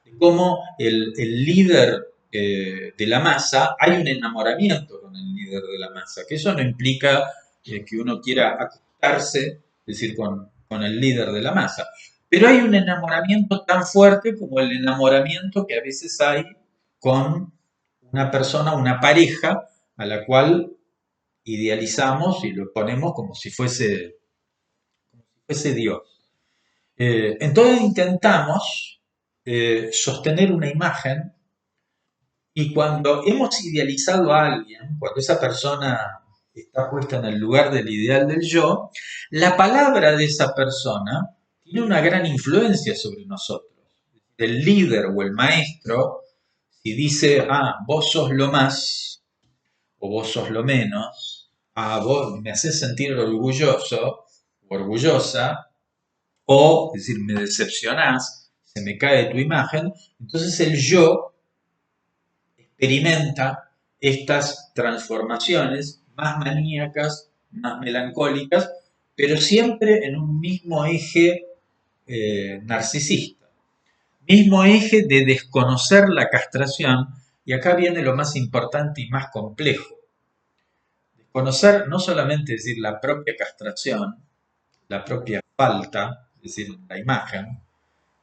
De cómo el líder de la masa, hay un enamoramiento con el líder de la masa, que eso no implica que uno quiera acostarse, es decir, con el líder de la masa. Pero hay un enamoramiento tan fuerte como el enamoramiento que a veces hay con una persona, una pareja, a la cual idealizamos y lo ponemos como si fuese Dios. Entonces intentamos sostener una imagen y cuando hemos idealizado a alguien, cuando esa persona está puesta en el lugar del ideal del yo, la palabra de esa persona tiene una gran influencia sobre nosotros. El líder o el maestro, si dice, vos sos lo más o vos sos lo menos, vos me haces sentir orgulloso o orgullosa, o, es decir, me decepcionás, se me cae tu imagen, entonces el yo experimenta estas transformaciones más maníacas, más melancólicas, pero siempre en un mismo eje narcisista, mismo eje de desconocer la castración, y acá viene lo más importante y más complejo. Desconocer no solamente decir la propia castración, la propia falta, es decir, la imagen.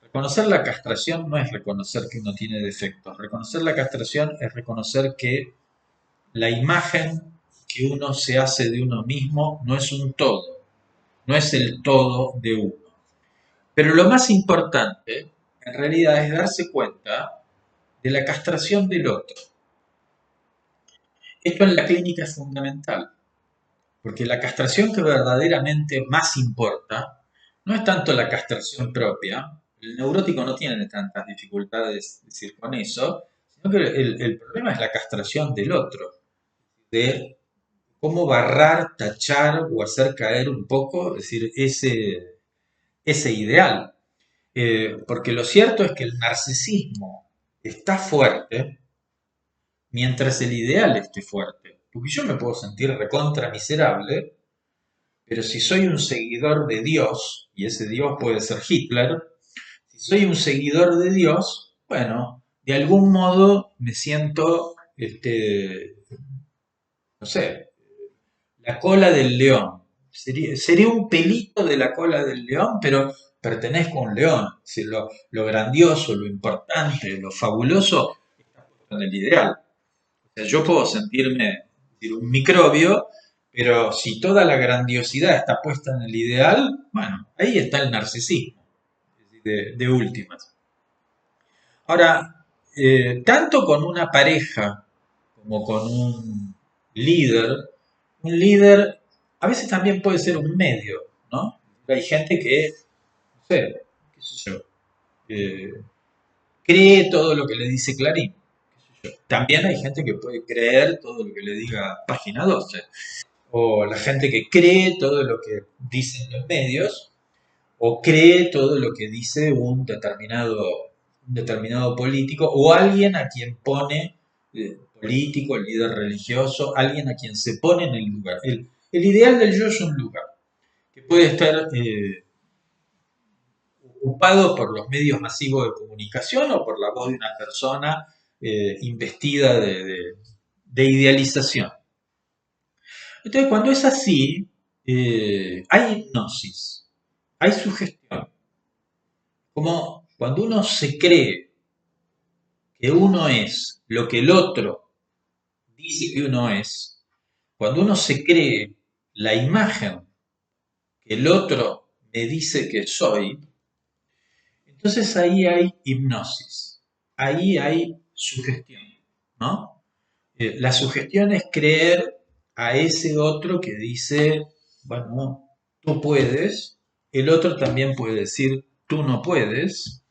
Reconocer la castración no es reconocer que uno tiene defectos. Reconocer la castración es reconocer que la imagen que uno se hace de uno mismo no es un todo, no es el todo de uno. Pero lo más importante, en realidad, es darse cuenta de la castración del otro. Esto en la clínica es fundamental, porque la castración que verdaderamente más importa no es tanto la castración propia, el neurótico no tiene tantas dificultades decir, con eso, sino que el problema es la castración del otro, de cómo barrar, tachar o hacer caer un poco, es decir, ese ideal. Porque lo cierto es que el narcisismo está fuerte mientras el ideal esté fuerte. Porque yo me puedo sentir recontra miserable, pero si soy un seguidor de Dios, y ese Dios puede ser Hitler, si soy un seguidor de Dios, bueno, de algún modo me siento, no sé, la cola del león. Sería un pelito de la cola del león, pero pertenezco a un león. Es decir, lo grandioso, lo importante, lo fabuloso está puesto en el ideal. O sea, yo puedo sentirme un microbio, pero si toda la grandiosidad está puesta en el ideal, bueno, ahí está el narcisismo, de últimas. Ahora, tanto con una pareja como con un líder a veces también puede ser un medio, ¿no? Hay gente que, no sé, qué sé yo, eh, cree todo lo que le dice Clarín. También hay gente que puede creer todo lo que le diga Página 12. O la gente que cree todo lo que dicen los medios, o cree todo lo que dice un determinado político, o alguien a quien pone, político, líder religioso, alguien a quien se pone en el lugar. El ideal del yo es un lugar. puede estar ocupado por los medios masivos de comunicación o por la voz de una persona investida de idealización. Entonces, cuando es así, hay hipnosis, hay sugestión. Como cuando uno se cree que uno es lo que el otro dice que uno es, cuando uno se cree la imagen que el otro me dice que soy, entonces ahí hay hipnosis, ahí hay sugestión, ¿no? La sugestión es creer a ese otro que dice, bueno, no, tú puedes, el otro también puede decir, tú no puedes.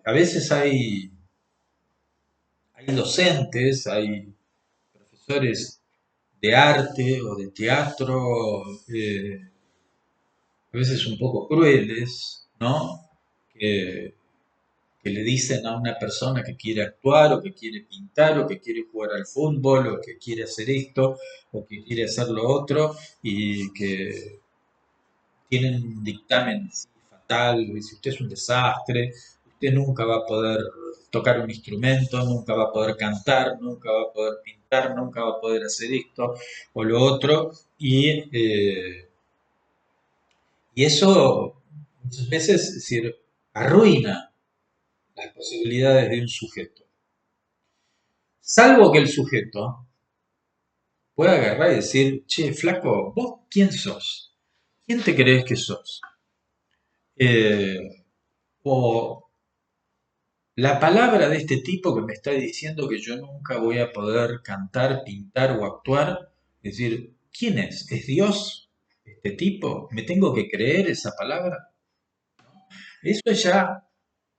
A veces hay docentes, hay profesores de arte o de teatro, a veces un poco crueles, ¿no? Que, que le dicen a una persona que quiere actuar o que quiere pintar o que quiere jugar al fútbol o que quiere hacer esto o que quiere hacer lo otro y que tienen un dictamen así fatal, dice usted es un desastre, usted nunca va a poder tocar un instrumento, nunca va a poder cantar, nunca va a poder pintar, nunca va a poder hacer esto o lo otro y eso muchas veces es decir, arruina las posibilidades de un sujeto. Salvo que el sujeto pueda agarrar y decir, che, flaco, ¿vos quién sos? ¿Quién te crees que sos? O la palabra de este tipo que me está diciendo que yo nunca voy a poder cantar, pintar o actuar, es decir, ¿quién es? ¿Es Dios este tipo? ¿Me tengo que creer esa palabra? Eso es ya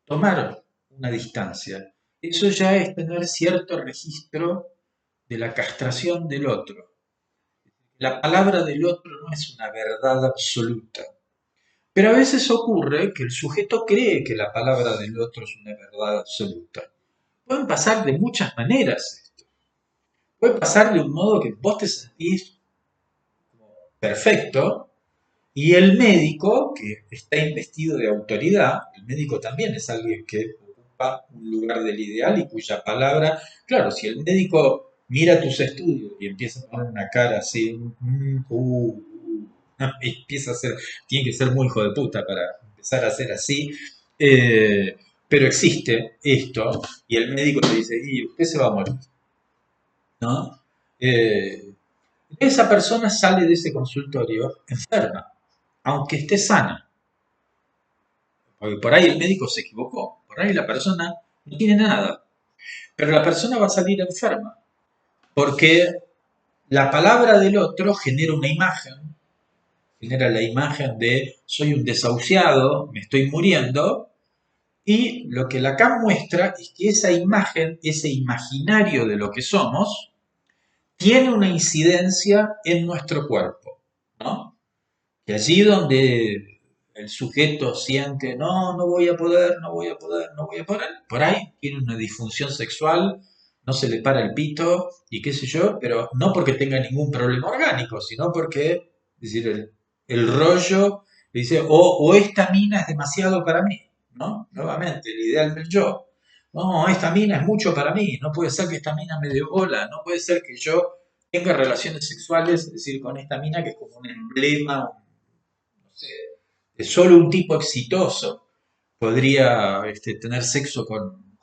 tomar una distancia. Eso ya es tener cierto registro de la castración del otro. La palabra del otro no es una verdad absoluta. Pero a veces ocurre que el sujeto cree que la palabra del otro es una verdad absoluta. Pueden pasar de muchas maneras esto. Puede pasar de un modo que vos te sentís perfecto y el médico, que está investido de autoridad, el médico también es alguien que ocupa un lugar del ideal y cuya palabra, claro, si el médico mira tus estudios y empieza a poner una cara así, empieza a ser, tiene que ser muy hijo de puta para empezar a ser así, pero existe esto y el médico te dice, y usted se va a morir, ¿no? Eh, esa persona sale de ese consultorio enferma, aunque esté sana. Porque por ahí el médico se equivocó, por ahí la persona no tiene nada, pero la persona va a salir enferma, porque la palabra del otro genera una imagen, genera la imagen de soy un desahuciado, me estoy muriendo, y lo que Lacan muestra es que esa imagen, ese imaginario de lo que somos, tiene una incidencia en nuestro cuerpo, ¿no? Y allí donde el sujeto siente, no, no voy a poder, no voy a poder, no voy a poder, por ahí tiene una disfunción sexual, no se le para el pito y qué sé yo, pero no porque tenga ningún problema orgánico, sino porque, es decir, el rollo dice, o esta mina es demasiado para mí, ¿no? Nuevamente, el ideal del yo. No, esta mina es mucho para mí, no puede ser que esta mina me dé bola, no puede ser que yo tenga relaciones sexuales, es decir, con esta mina que es como un emblema, no sé, solo un tipo exitoso podría tener sexo con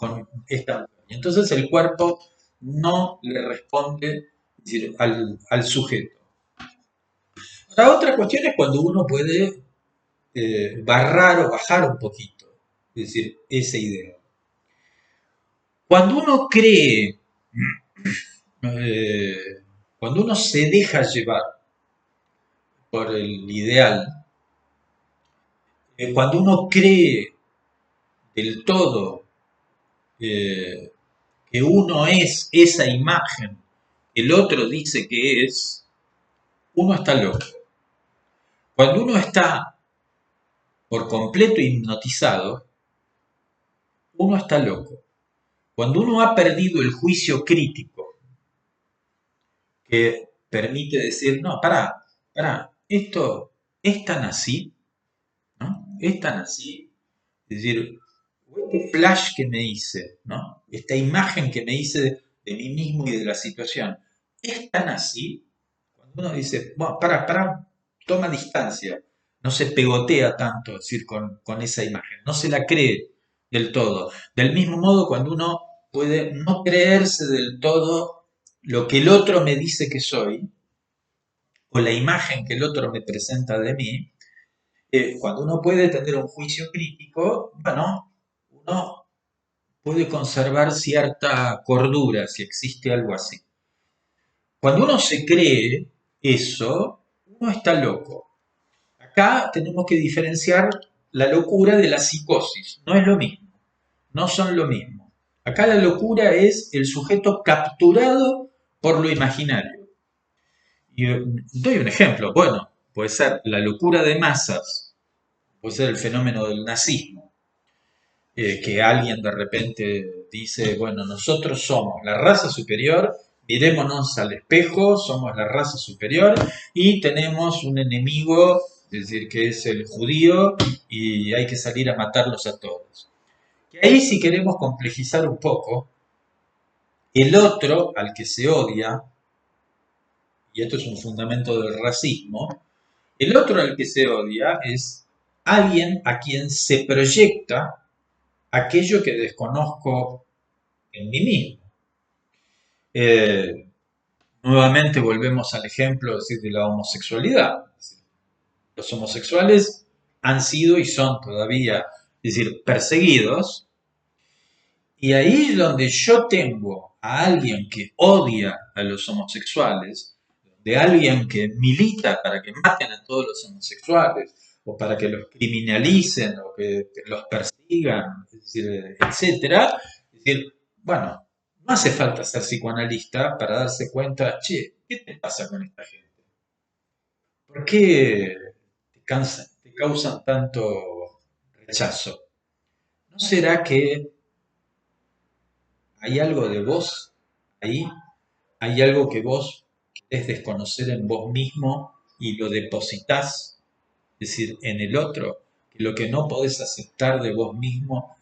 esta mujer. Y entonces el cuerpo no le responde es decir, al sujeto. La otra cuestión es cuando uno puede barrar o bajar un poquito, es decir, esa idea. Cuando uno cree, eh, cuando uno se deja llevar por el ideal, cuando uno cree del todo eh, que uno es esa imagen que el otro dice que es, uno está loco. Cuando uno está por completo hipnotizado, uno está loco. Cuando uno ha perdido el juicio crítico que permite decir, no, pará, esto, es tan así, ¿no? Es tan así. Es decir, este flash que me hice, ¿no? Esta imagen que me hice de mí mismo y de la situación, es tan así. Cuando uno dice, bueno, para, toma distancia, no se pegotea tanto, es decir, con esa imagen, no se la cree del todo. Del mismo modo, cuando uno puede no creerse del todo lo que el otro me dice que soy, o la imagen que el otro me presenta de mí, cuando uno puede tener un juicio crítico, bueno, uno puede conservar cierta cordura, si existe algo así. Cuando uno se cree eso, uno está loco. Acá tenemos que diferenciar la locura de la psicosis. No es lo mismo. No son lo mismo. Acá la locura es el sujeto capturado por lo imaginario. Y doy un ejemplo. Bueno, puede ser la locura de masas, puede ser el fenómeno del nazismo, que alguien de repente dice, bueno, nosotros somos la raza superior, mirémonos al espejo, somos la raza superior y tenemos un enemigo, es decir, que es el judío y hay que salir a matarlos a todos. Y ahí si queremos complejizar un poco, el otro al que se odia, y esto es un fundamento del racismo, el otro al que se odia es alguien a quien se proyecta aquello que desconozco en mí mismo. Eh, Nuevamente volvemos al ejemplo es decir, de la homosexualidad. Los homosexuales han sido y son todavía, es decir, perseguidos, y ahí es donde yo tengo a alguien que odia a los homosexuales, de alguien que milita para que maten a todos los homosexuales, o para que los criminalicen, o que los persigan, es decir, etcétera. Es decir, bueno, no hace falta ser psicoanalista para darse cuenta, che, ¿qué te pasa con esta gente? ¿Por qué te causan tanto rechazo? ¿No será que hay algo de vos ahí? ¿Hay algo que vos querés desconocer en vos mismo y lo depositas, es decir, en el otro? Que lo que no podés aceptar de vos mismo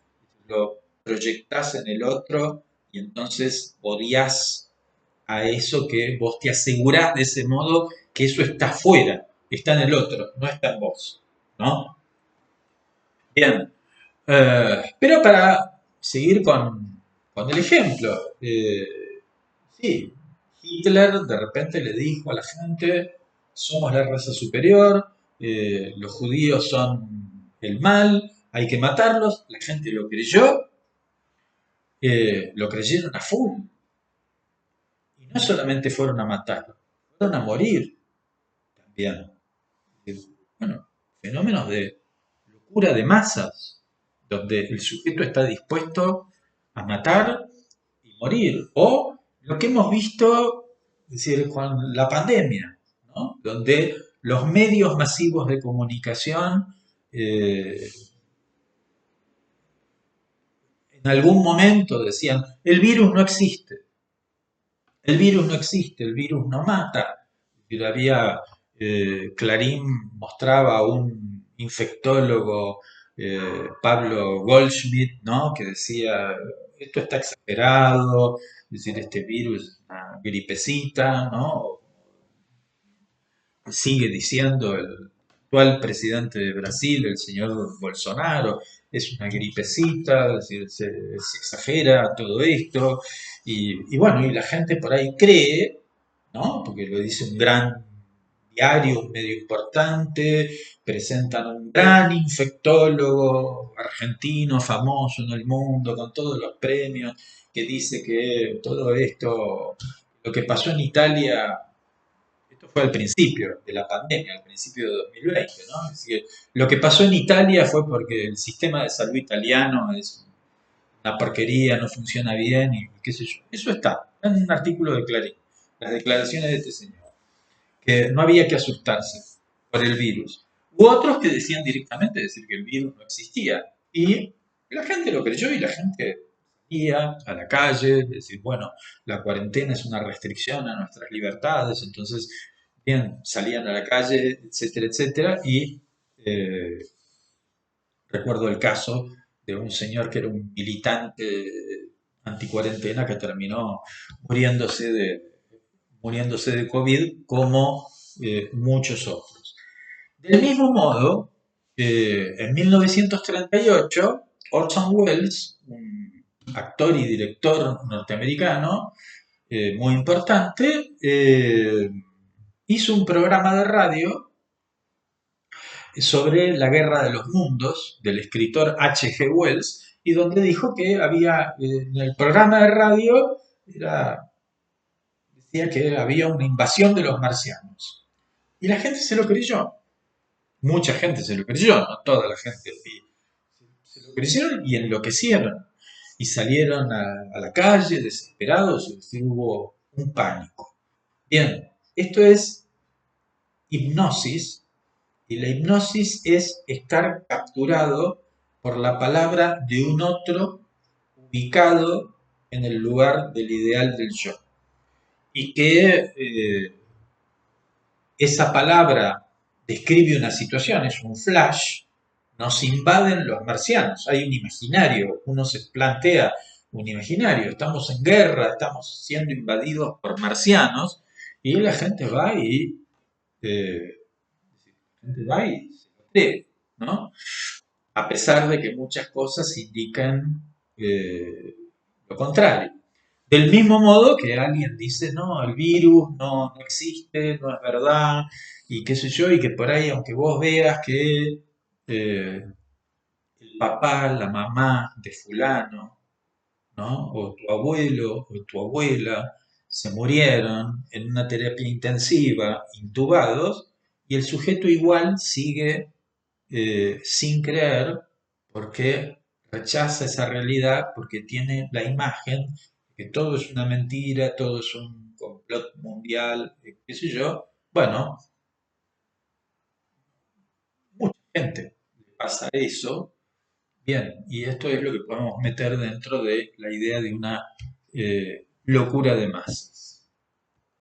lo proyectás en el otro y entonces odias a eso que vos te asegurás de ese modo que eso está fuera, está en el otro, no está en vos, ¿no? Bien, pero para seguir con el ejemplo, sí, Hitler de repente le dijo a la gente, somos la raza superior, los judíos son el mal, hay que matarlos, la gente lo creyeron a full, y no solamente fueron a matarlo, fueron a morir también. Bueno, fenómenos de locura de masas, donde el sujeto está dispuesto a matar y morir. O lo que hemos visto, es decir, con la pandemia, ¿no? Donde los medios masivos de comunicación en algún momento decían, el virus no existe, el virus no existe, el virus no mata. Y había, Clarín mostraba a un infectólogo, Pablo Goldschmidt, ¿no? Que decía, esto está exagerado, es decir, este virus es una gripecita, ¿no? Sigue diciendo el actual presidente de Brasil, el señor Bolsonaro, es una gripecita, es decir, se exagera todo esto, y bueno, y la gente por ahí cree, ¿no? Porque lo dice un gran diario, un medio importante, presentan un gran infectólogo argentino famoso en el mundo, con todos los premios, que dice que todo esto, lo que pasó en Italia, esto fue al principio de la pandemia, al principio de 2020, ¿no? Es decir, lo que pasó en Italia fue porque el sistema de salud italiano es una porquería, no funciona bien y qué sé yo. Eso está en un artículo de Clarín, las declaraciones de este señor, que no había que asustarse por el virus. U otros que decían directamente decir que el virus no existía. Y la gente lo creyó y la gente salía a la calle, decir, bueno, la cuarentena es una restricción a nuestras libertades, entonces bien, salían a la calle, etcétera, etcétera, y eh, recuerdo el caso de un señor que era un militante anticuarentena que terminó muriéndose muriéndose de COVID como muchos otros. Del mismo modo, en 1938, Orson Welles, un actor y director norteamericano muy importante, hizo un programa de radio sobre la Guerra de los Mundos del escritor H.G. Wells y donde dijo que había en el programa de radio decía que había una invasión de los marcianos. Y la gente se lo creyó. Mucha gente se lo creyó, no toda la gente. Se lo creyeron y enloquecieron. Y salieron a la calle desesperados y hubo un pánico. Bien, esto es hipnosis. Y la hipnosis es estar capturado por la palabra de un otro ubicado en el lugar del ideal del yo. Y que esa palabra describe una situación, es un flash, nos invaden los marcianos, hay un imaginario, uno se plantea un imaginario, estamos en guerra, estamos siendo invadidos por marcianos, y la gente va y, eh, la gente va y se lo cree, ¿no? A pesar de que muchas cosas indican lo contrario. Del mismo modo que alguien dice, no, el virus no existe, no es verdad, y qué sé yo, y que por ahí, aunque vos veas que el papá, la mamá de fulano, ¿no? O tu abuelo o tu abuela se murieron en una terapia intensiva, intubados, y el sujeto igual sigue sin creer porque rechaza esa realidad, porque tiene la imagen que todo es una mentira, todo es un complot mundial, qué sé yo. Bueno, mucha gente le pasa eso. Bien, y esto es lo que podemos meter dentro de la idea de una locura de masas.